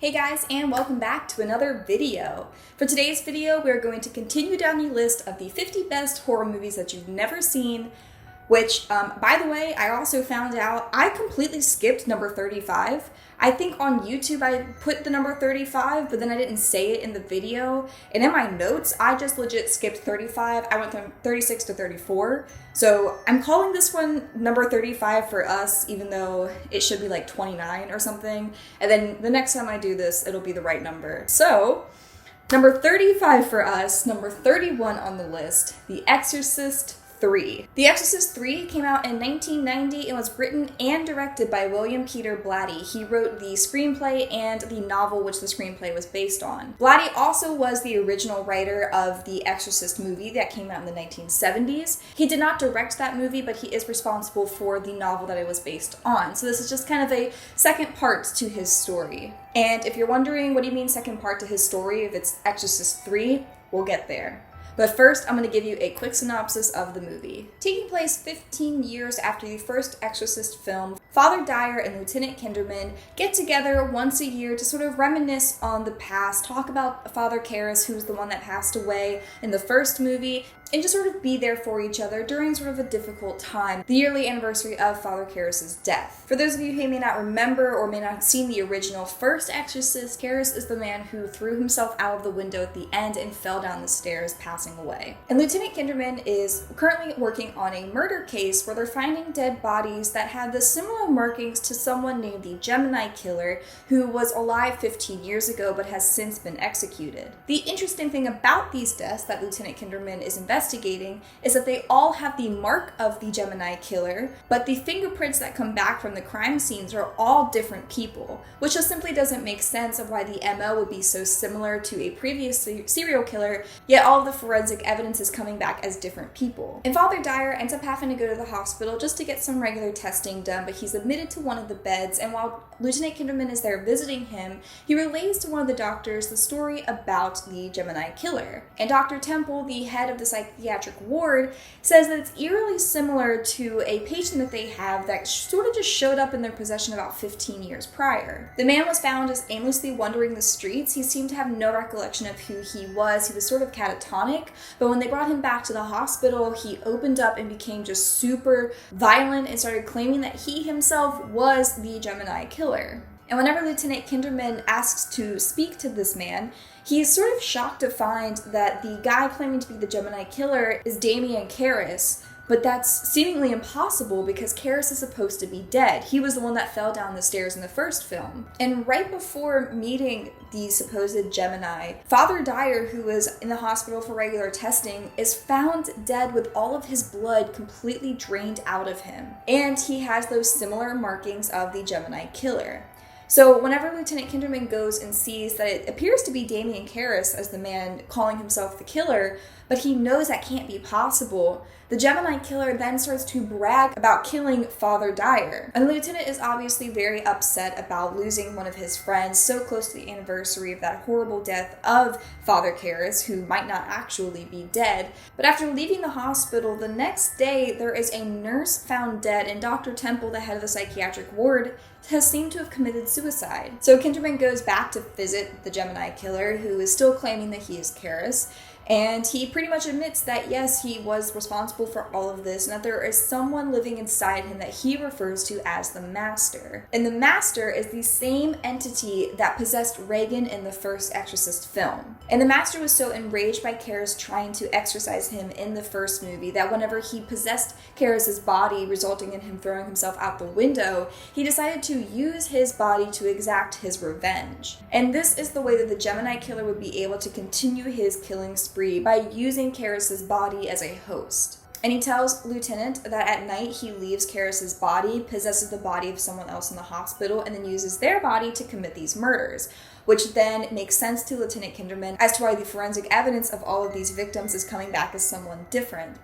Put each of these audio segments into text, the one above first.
Hey guys, and welcome back to another video. For today's video, we're going to continue down the list of the 50 best horror movies that you've never seen, which, by the way, I also found out I completely skipped number 35. I think on YouTube I put the number 35, but then I didn't say it in the video. And in my notes, I just legit skipped 35. I went from 36 to 34. So I'm calling this one number 35 for us, even though it should be like 29 or something. And then the next time I do this, it'll be the right number. So, number 35 for us, number 31 on the list, The Exorcist III. The Exorcist III came out in 1990 and was written and directed by William Peter Blatty. He wrote the screenplay and the novel which the screenplay was based on. Blatty also was the original writer of the Exorcist movie that came out in the 1970s. He did not direct that movie, but he is responsible for the novel that it was based on. So this is just kind of a second part to his story. And if you're wondering what do you mean second part to his story, if it's Exorcist III, we'll get there. But first, I'm going to give you a quick synopsis of the movie. Taking place 15 years after the first Exorcist film, Father Dyer and Lieutenant Kinderman get together once a year to sort of reminisce on the past, talk about Father Karras, who's the one that passed away in the first movie, and just sort of be there for each other during sort of a difficult time, the yearly anniversary of Father Karras' death. For those of you who may not remember or may not have seen the original first Exorcist, Karras is the man who threw himself out of the window at the end and fell down the stairs, passing away. And Lieutenant Kinderman is currently working on a murder case where they're finding dead bodies that have the similar markings to someone named the Gemini Killer, who was alive 15 years ago but has since been executed. The interesting thing about these deaths that Lieutenant Kinderman is investigating is that they all have the mark of the Gemini Killer, but the fingerprints that come back from the crime scenes are all different people, which just simply doesn't make sense of why the MO would be so similar to a previous serial killer, yet all of the forensic evidence is coming back as different people. And Father Dyer ends up having to go to the hospital just to get some regular testing done, but he's admitted to one of the beds, and while Lieutenant Kinderman is there visiting him, he relays to one of the doctors the story about the Gemini Killer. And Dr. Temple, the head of the psychiatric ward, says that it's eerily similar to a patient that they have that sort of just showed up in their possession about 15 years prior. The man was found just aimlessly wandering the streets. He seemed to have no recollection of who he was. He was sort of catatonic, but when they brought him back to the hospital, he opened up and became just super violent and started claiming that he himself was the Gemini Killer. And whenever Lieutenant Kinderman asks to speak to this man, he is sort of shocked to find that the guy claiming to be the Gemini Killer is Damien Karras, but that's seemingly impossible because Karras is supposed to be dead. He was the one that fell down the stairs in the first film. And right before meeting the supposed Gemini, Father Dyer, who was in the hospital for regular testing, is found dead with all of his blood completely drained out of him. And he has those similar markings of the Gemini Killer. So whenever Lieutenant Kinderman goes and sees that it appears to be Damien Karras as the man calling himself the killer, but he knows that can't be possible, the Gemini Killer then starts to brag about killing Father Dyer. And the lieutenant is obviously very upset about losing one of his friends so close to the anniversary of that horrible death of Father Karras, who might not actually be dead. But after leaving the hospital, the next day there is a nurse found dead, and Dr. Temple, the head of the psychiatric ward, has seemed to have committed suicide. So Kinderman goes back to visit the Gemini Killer, who is still claiming that he is Karras, and he pretty much admits that yes, he was responsible for all of this, and that there is someone living inside him that he refers to as the Master. And the Master is the same entity that possessed Regan in the first Exorcist film. And the Master was so enraged by Karras trying to exorcise him in the first movie that whenever he possessed Karras' body, resulting in him throwing himself out the window, he decided to use his body to exact his revenge. And this is the way that the Gemini Killer would be able to continue his killing spree, by using Karras' body as a host. And he tells Lieutenant that at night he leaves Karras' body, possesses the body of someone else in the hospital, and then uses their body to commit these murders, which then makes sense to Lieutenant Kinderman as to why the forensic evidence of all of these victims is coming back as someone different.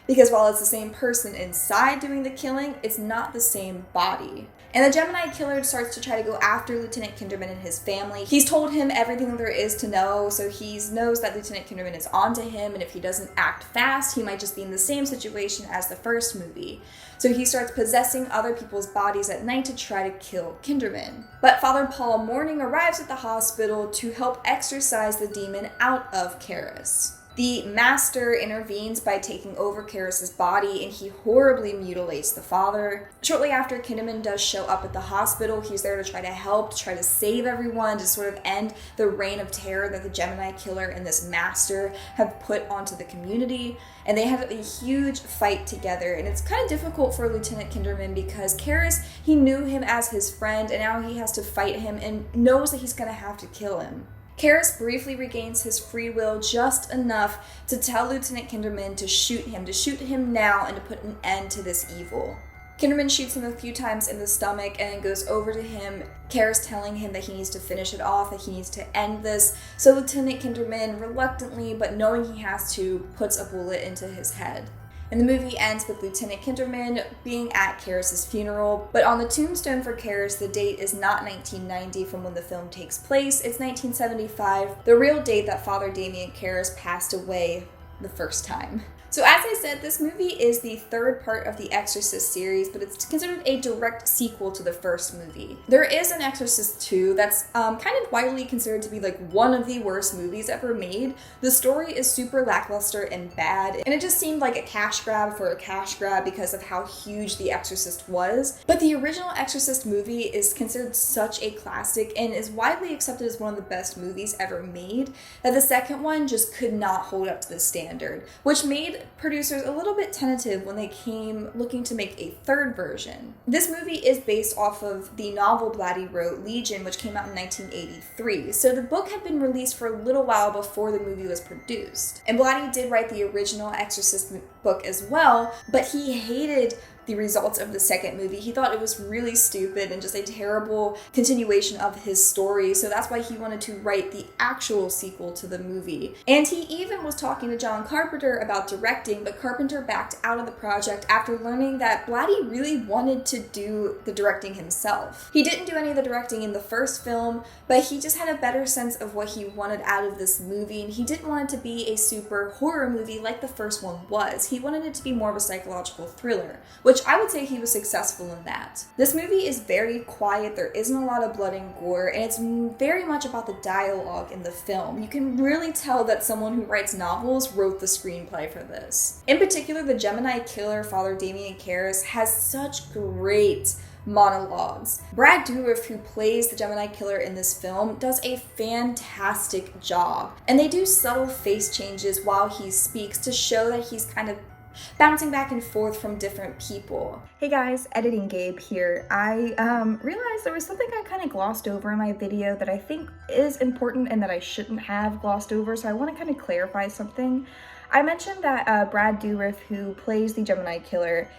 because while it's the same person inside doing the killing, it's not the same body. And the Gemini killer starts to try to go after Lieutenant Kinderman and his family. He's told him everything there is to know, so he knows that Lieutenant Kinderman is onto him, and if he doesn't act fast, he might just be in the same situation as the first movie. So he starts possessing other people's bodies at night to try to kill Kinderman. But Father Paul Morning arrives at the hospital to help exorcise the demon out of Karras. The master intervenes by taking over Karras' body, and he horribly mutilates the father. Shortly after Kinderman does show up at the hospital, he's there to try to help, to try to save everyone, to sort of end the reign of terror that the Gemini killer and this master have put onto the community. And they have a huge fight together, and it's kind of difficult for Lieutenant Kinderman because Karras, he knew him as his friend, and now he has to fight him and knows that he's going to have to kill him. Karras briefly regains his free will just enough to tell Lieutenant Kinderman to shoot him now and to put an end to this evil. Kinderman shoots him a few times in the stomach and goes over to him, Karras telling him that he needs to finish it off, that he needs to end this. So Lieutenant Kinderman, reluctantly but knowing he has to, puts a bullet into his head. And the movie ends with Lieutenant Kinderman being at Karras' funeral, but on the tombstone for Karras, the date is not 1990 from when the film takes place, it's 1975, the real date that Father Damien Karras passed away the first time. So as I said, this movie is the third part of the Exorcist series, but it's considered a direct sequel to the first movie. There is an Exorcist II that's kind of widely considered to be like one of the worst movies ever made. The story is super lackluster and bad, and it just seemed like a cash grab for a cash grab because of how huge The Exorcist was. But the original Exorcist movie is considered such a classic and is widely accepted as one of the best movies ever made that the second one just could not hold up to the standard, which made producers a little bit tentative when they came looking to make a third version. This movie is based off of the novel Blatty wrote, Legion, which came out in 1983. So the book had been released for a little while before the movie was produced. And Blatty did write the original Exorcist book as well, but he hated the results of the second movie. He thought it was really stupid and just a terrible continuation of his story, so that's why he wanted to write the actual sequel to the movie. And he even was talking to John Carpenter about directing, but Carpenter backed out of the project after learning that Blatty really wanted to do the directing himself. He didn't do any of the directing in the first film, but he just had a better sense of what he wanted out of this movie, and he didn't want it to be a super horror movie like the first one was. He wanted it to be more of a psychological thriller, which I would say he was successful in that. This movie is very quiet, there isn't a lot of blood and gore, and it's very much about the dialogue in the film. You can really tell that someone who writes novels wrote the screenplay for this. In particular, the Gemini killer, Father Damien Karras, has such great monologues. Brad Dourif, who plays the Gemini killer in this film, does a fantastic job. And they do subtle face changes while he speaks to show that he's kind of bouncing back and forth from different people. Hey guys, Editing Gabe here. I realized there was something I kind of glossed over in my video that I think is important and that I shouldn't have glossed over, so I want to kind of clarify something. I mentioned that Brad Dourif, who plays the Gemini killer,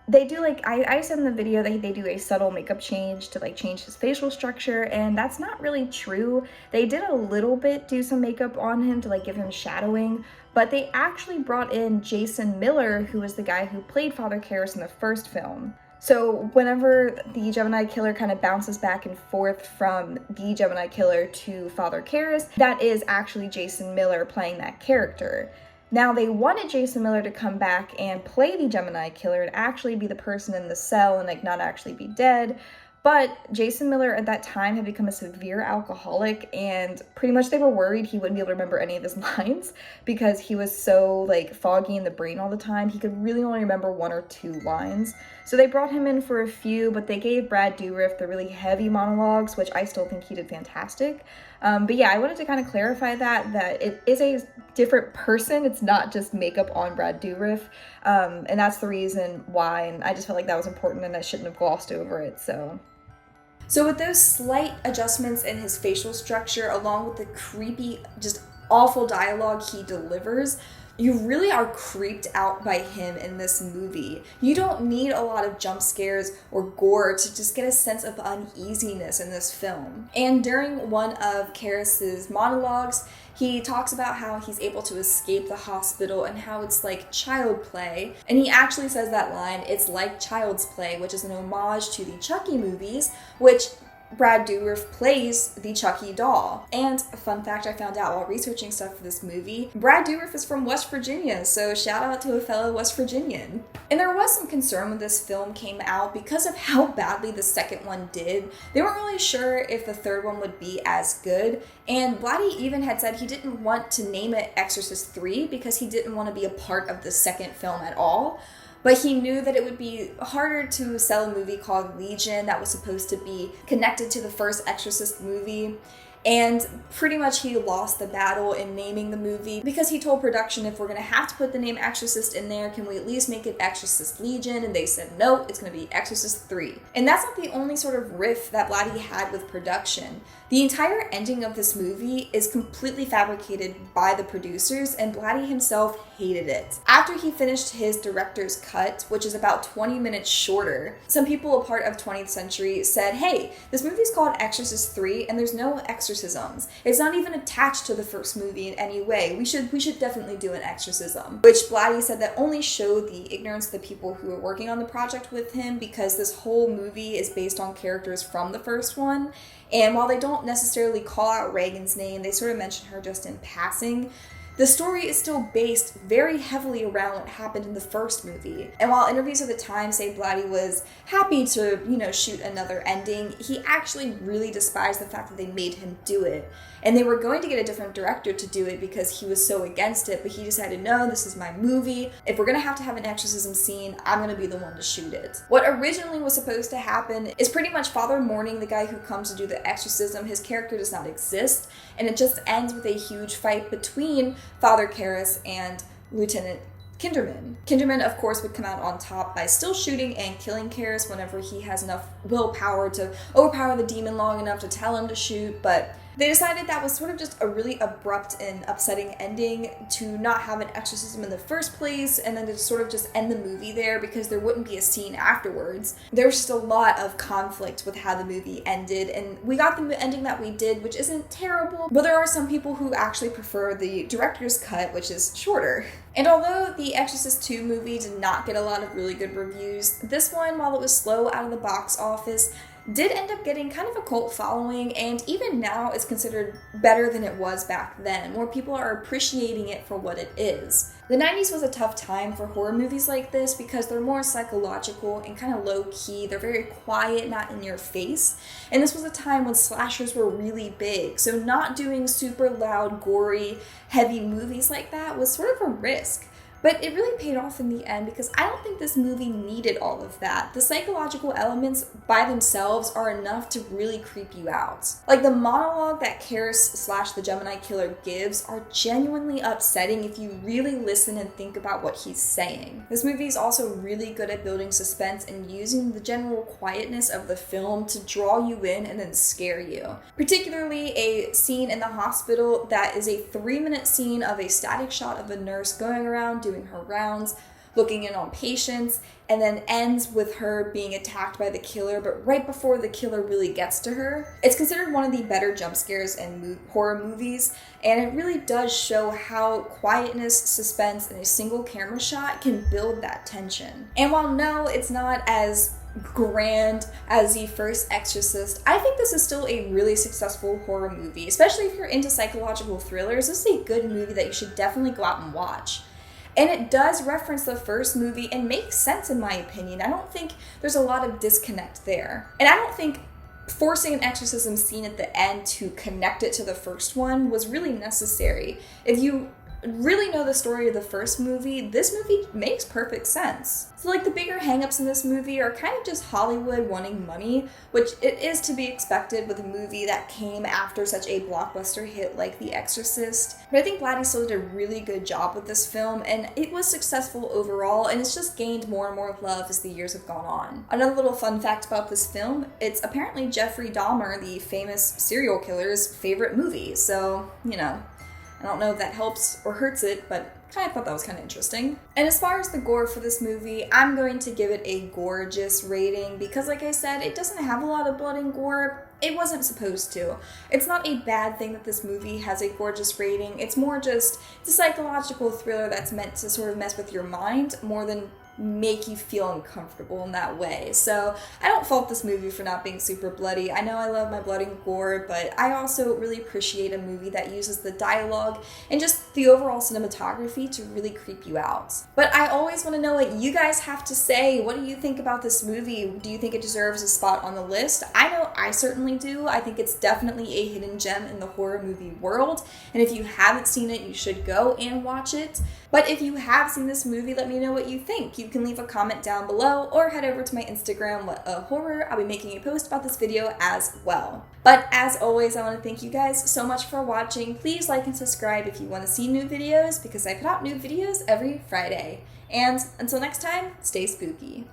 they do I said in the video that they do a subtle makeup change to change his facial structure, and that's not really true. They did a little bit do some makeup on him to give him shadowing, but they actually brought in Jason Miller, who was the guy who played Father Karras in the first film. So whenever the Gemini killer kind of bounces back and forth from the Gemini killer to Father Karras, that is actually Jason Miller playing that character. Now, they wanted Jason Miller to come back and play the Gemini killer and actually be the person in the cell and not actually be dead, but Jason Miller at that time had become a severe alcoholic, and pretty much they were worried he wouldn't be able to remember any of his lines because he was so foggy in the brain all the time. He could really only remember one or two lines. So they brought him in for a few, but they gave Brad Dourif the really heavy monologues, which I still think he did fantastic. But yeah, I wanted to kind of clarify that it is a different person. It's not just makeup on Brad Dourif. And that's the reason why, and I just felt like that was important and I shouldn't have glossed over it, so. So with those slight adjustments in his facial structure, along with the creepy, just awful dialogue he delivers, you really are creeped out by him in this movie. You don't need a lot of jump scares or gore to just get a sense of uneasiness in this film. And during one of Karras' monologues, He talks about how he's able to escape the hospital and how it's like child play. And he actually says that line, "It's like child's play," which is an homage to the Chucky movies, which Brad Dourif plays the Chucky doll. And a fun fact I found out while researching stuff for this movie, Brad Dourif is from West Virginia, so shout out to a fellow West Virginian. And there was some concern when this film came out because of how badly the second one did. They weren't really sure if the third one would be as good, and Blatty even had said he didn't want to name it Exorcist III because he didn't want to be a part of the second film at all. But he knew that it would be harder to sell a movie called Legion that was supposed to be connected to the first Exorcist movie. And pretty much he lost the battle in naming the movie because he told production, if we're going to have to put the name Exorcist in there, can we at least make it Exorcist Legion? And they said, no, it's going to be Exorcist III. And that's not the only sort of riff that Blatty had with production. The entire ending of this movie is completely fabricated by the producers, and Blatty himself hated it. After he finished his director's cut, which is about 20 minutes shorter, some people a part of 20th Century said, hey, this movie's called Exorcist III and there's no exorcisms. It's not even attached to the first movie in any way. We should definitely do an exorcism. Which Blatty said that only showed the ignorance of the people who were working on the project with him, because this whole movie is based on characters from the first one. And while they don't necessarily call out Reagan's name, they sort of mention her just in passing. The story is still based very heavily around what happened in the first movie. And while interviews at the time say Blatty was happy to, shoot another ending, he actually really despised the fact that they made him do it. And they were going to get a different director to do it because he was so against it, but he decided, no, this is my movie. If we're going to have an exorcism scene, I'm going to be the one to shoot it. What originally was supposed to happen is pretty much Father Morning, the guy who comes to do the exorcism. His character does not exist, and it just ends with a huge fight between Father Karras and Lieutenant Kinderman. Kinderman, of course, would come out on top by still shooting and killing Karras whenever he has enough willpower to overpower the demon long enough to tell him to shoot, but they decided that was sort of just a really abrupt and upsetting ending to not have an exorcism in the first place, and then to sort of just end the movie there because there wouldn't be a scene afterwards. There's just a lot of conflict with how the movie ended, and we got the ending that we did, which isn't terrible, but there are some people who actually prefer the director's cut, which is shorter. And although the Exorcist II movie did not get a lot of really good reviews, this one, while it was slow out of the box office, did end up getting kind of a cult following, and even now it's considered better than it was back then. More people are appreciating it for what it is. The 90s was a tough time for horror movies like this because they're more psychological and kind of low-key. They're very quiet, not in your face. And this was a time when slashers were really big, so not doing super loud, gory, heavy movies like that was sort of a risk. But it really paid off in the end because I don't think this movie needed all of that. The psychological elements by themselves are enough to really creep you out. Like the monologue that Karras / the Gemini Killer gives are genuinely upsetting if you really listen and think about what he's saying. This movie is also really good at building suspense and using the general quietness of the film to draw you in and then scare you. Particularly a scene in the hospital that is a 3-minute scene of a static shot of a nurse going around doing her rounds, looking in on patients, and then ends with her being attacked by the killer, but right before the killer really gets to her. It's considered one of the better jump scares in horror movies, and it really does show how quietness, suspense, and a single camera shot can build that tension. And while no, it's not as grand as the first Exorcist, I think this is still a really successful horror movie, especially if you're into psychological thrillers. This is a good movie that you should definitely go out and watch. And it does reference the first movie and makes sense in my opinion. I don't think there's a lot of disconnect there. And I don't think forcing an exorcism scene at the end to connect it to the first one was really necessary. If you really know the story of the first movie, this movie makes perfect sense. So like the bigger hangups in this movie are kind of just Hollywood wanting money, which it is to be expected with a movie that came after such a blockbuster hit like The Exorcist. But I think Blatty still did a really good job with this film, and it was successful overall, and it's just gained more and more love as the years have gone on. Another little fun fact about this film, it's apparently Jeffrey Dahmer, the famous serial killer's favorite movie, so, I don't know if that helps or hurts it, but I thought that was kind of interesting. And as far as the gore for this movie, I'm going to give it a gorgeous rating because, like I said, it doesn't have a lot of blood and gore. it wasn't supposed to. It's not a bad thing that this movie has a gorgeous rating. It's more just it's a psychological thriller that's meant to sort of mess with your mind more than make you feel uncomfortable in that way. So I don't fault this movie for not being super bloody. I know I love my blood and gore, but I also really appreciate a movie that uses the dialogue and just the overall cinematography to really creep you out. But I always want to know what you guys have to say. What do you think about this movie? Do you think it deserves a spot on the list? I know I certainly do. I think it's definitely a hidden gem in the horror movie world, and if you haven't seen it, you should go and watch it. But if you have seen this movie, let me know what you think. You can leave a comment down below or head over to my Instagram, What a Horror. I'll be making a post about this video as well. But as always, I want to thank you guys so much for watching. Please like and subscribe if you want to see new videos because I put out new videos every Friday. And until next time, stay spooky.